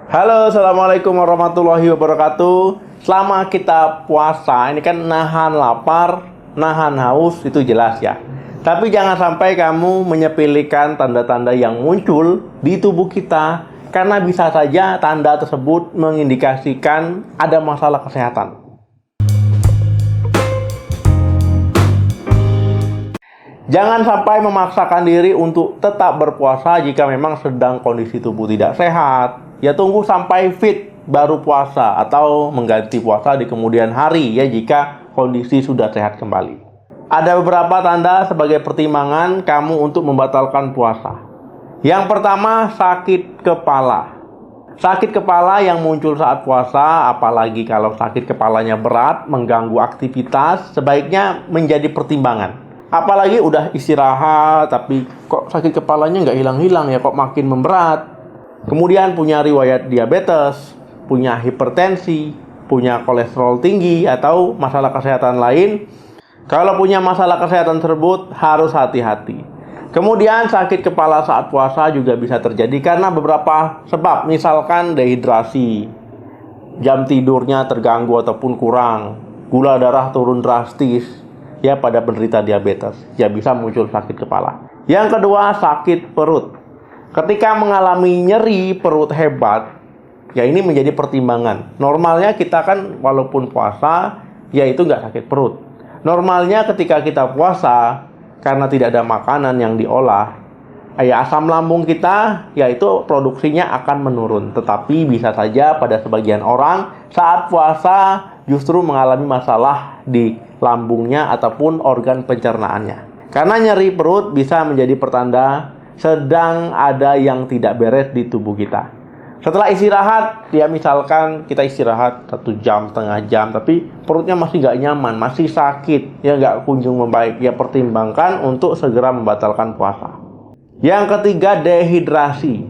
Halo, assalamualaikum warahmatullahi wabarakatuh. Selama kita puasa, ini kan nahan lapar, nahan haus, itu jelas ya. Tapi jangan sampai kamu menyepelekan tanda-tanda yang muncul di tubuh kita, karena bisa saja tanda tersebut mengindikasikan ada masalah kesehatan. Jangan sampai memaksakan diri untuk tetap berpuasa jika memang sedang kondisi tubuh tidak sehat. Ya tunggu sampai fit baru puasa atau mengganti puasa di kemudian hari ya jika kondisi sudah sehat kembali. Ada beberapa tanda sebagai pertimbangan kamu untuk membatalkan puasa. Yang pertama, sakit kepala. Sakit kepala yang muncul saat puasa, apalagi kalau sakit kepalanya berat, mengganggu aktivitas, sebaiknya menjadi pertimbangan. Apalagi udah istirahat, tapi kok sakit kepalanya nggak hilang-hilang ya, kok makin memberat. Kemudian punya riwayat diabetes, punya hipertensi, punya kolesterol tinggi, atau masalah kesehatan lain. Kalau punya masalah kesehatan tersebut, harus hati-hati. Kemudian sakit kepala saat puasa juga bisa terjadi karena beberapa sebab, misalkan dehidrasi, jam tidurnya terganggu ataupun kurang, gula darah turun drastis, ya pada penderita diabetes, ya bisa muncul sakit kepala. Yang kedua, sakit perut. Ketika mengalami nyeri perut hebat, ya ini menjadi pertimbangan. Normalnya kita kan walaupun puasa, ya itu nggak sakit perut. Normalnya ketika kita puasa, karena tidak ada makanan yang diolah, ya asam lambung kita, yaitu produksinya akan menurun. Tetapi bisa saja pada sebagian orang saat puasa justru mengalami masalah di lambungnya ataupun organ pencernaannya. Karena nyeri perut bisa menjadi pertanda sedang ada yang tidak beres di tubuh kita. Setelah istirahat, ya misalkan kita istirahat 1 jam, setengah jam, tapi perutnya masih nggak nyaman, masih sakit, ya nggak kunjung membaik, ya pertimbangkan untuk segera membatalkan puasa. Yang ketiga, dehidrasi.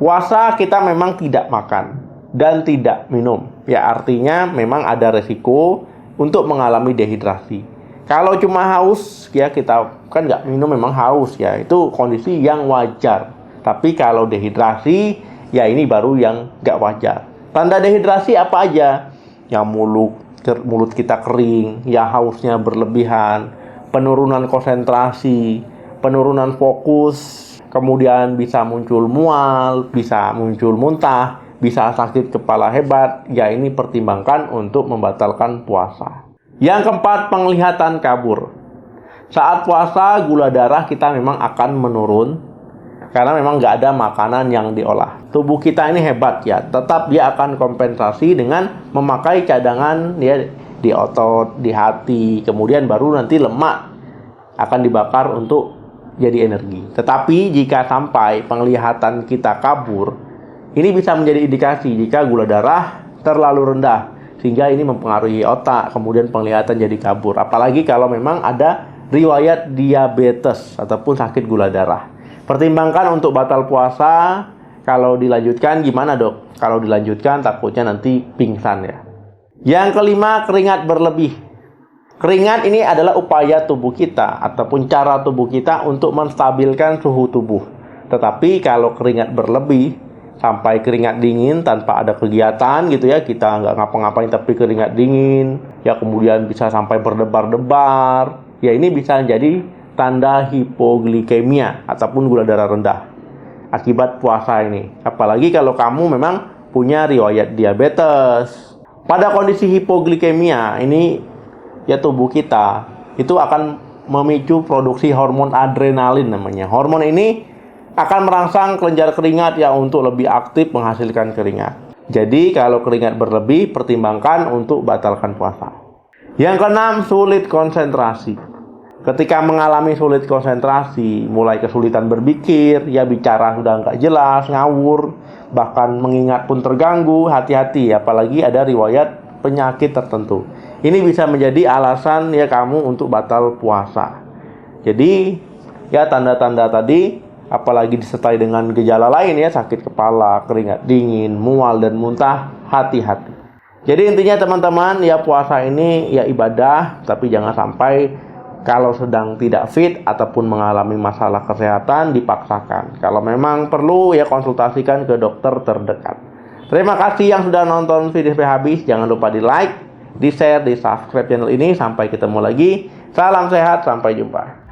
Puasa kita memang tidak makan dan tidak minum, ya artinya memang ada resiko untuk mengalami dehidrasi. Kalau cuma haus, ya kita kan nggak minum memang haus ya, itu kondisi yang wajar. Tapi kalau dehidrasi, ya ini baru yang nggak wajar. Tanda dehidrasi apa aja? Ya mulut kita kering, ya hausnya berlebihan, penurunan konsentrasi, penurunan fokus, kemudian bisa muncul mual, bisa muncul muntah, bisa sakit kepala hebat, ya ini pertimbangkan untuk membatalkan puasa. Yang keempat, penglihatan kabur. Saat puasa, gula darah kita memang akan menurun, karena memang nggak ada makanan yang diolah. Tubuh kita ini hebat ya, tetap dia akan kompensasi dengan memakai cadangan ya, di otot, di hati, kemudian baru nanti lemak akan dibakar untuk jadi energi. Tetapi jika sampai penglihatan kita kabur, ini bisa menjadi indikasi jika gula darah terlalu rendah, sehingga ini mempengaruhi otak, kemudian penglihatan jadi kabur. Apalagi kalau memang ada riwayat diabetes ataupun sakit gula darah. Pertimbangkan untuk batal puasa. Kalau dilanjutkan gimana dok? Kalau dilanjutkan takutnya nanti pingsan ya. Yang kelima, keringat berlebih. Keringat ini adalah upaya tubuh kita ataupun cara tubuh kita untuk menstabilkan suhu tubuh. Tetapi kalau keringat berlebih, sampai keringat dingin tanpa ada kegiatan gitu ya, kita nggak ngapa-ngapain tapi keringat dingin, ya kemudian bisa sampai berdebar-debar, ya ini bisa jadi tanda hipoglikemia ataupun gula darah rendah akibat puasa ini. Apalagi kalau kamu memang punya riwayat diabetes. Pada kondisi hipoglikemia ini, ya tubuh kita itu akan memicu produksi hormon adrenalin namanya. Hormon ini akan merangsang kelenjar keringat ya untuk lebih aktif menghasilkan keringat. Jadi kalau keringat berlebih, pertimbangkan untuk batalkan puasa. Yang keenam, sulit konsentrasi. Ketika mengalami sulit konsentrasi, mulai kesulitan berpikir, ya bicara sudah nggak jelas, ngawur, bahkan mengingat pun terganggu, hati-hati, apalagi ada riwayat penyakit tertentu. Ini bisa menjadi alasan ya kamu untuk batal puasa. Jadi ya tanda-tanda tadi, apalagi disertai dengan gejala lain ya, sakit kepala, keringat dingin, mual dan muntah, hati-hati. Jadi intinya teman-teman, ya puasa ini ya ibadah, tapi jangan sampai kalau sedang tidak fit ataupun mengalami masalah kesehatan dipaksakan. Kalau memang perlu ya konsultasikan ke dokter terdekat. Terima kasih yang sudah nonton video sampai habis. Jangan lupa di like, di share, di subscribe channel ini. Sampai ketemu lagi. Salam sehat, sampai jumpa.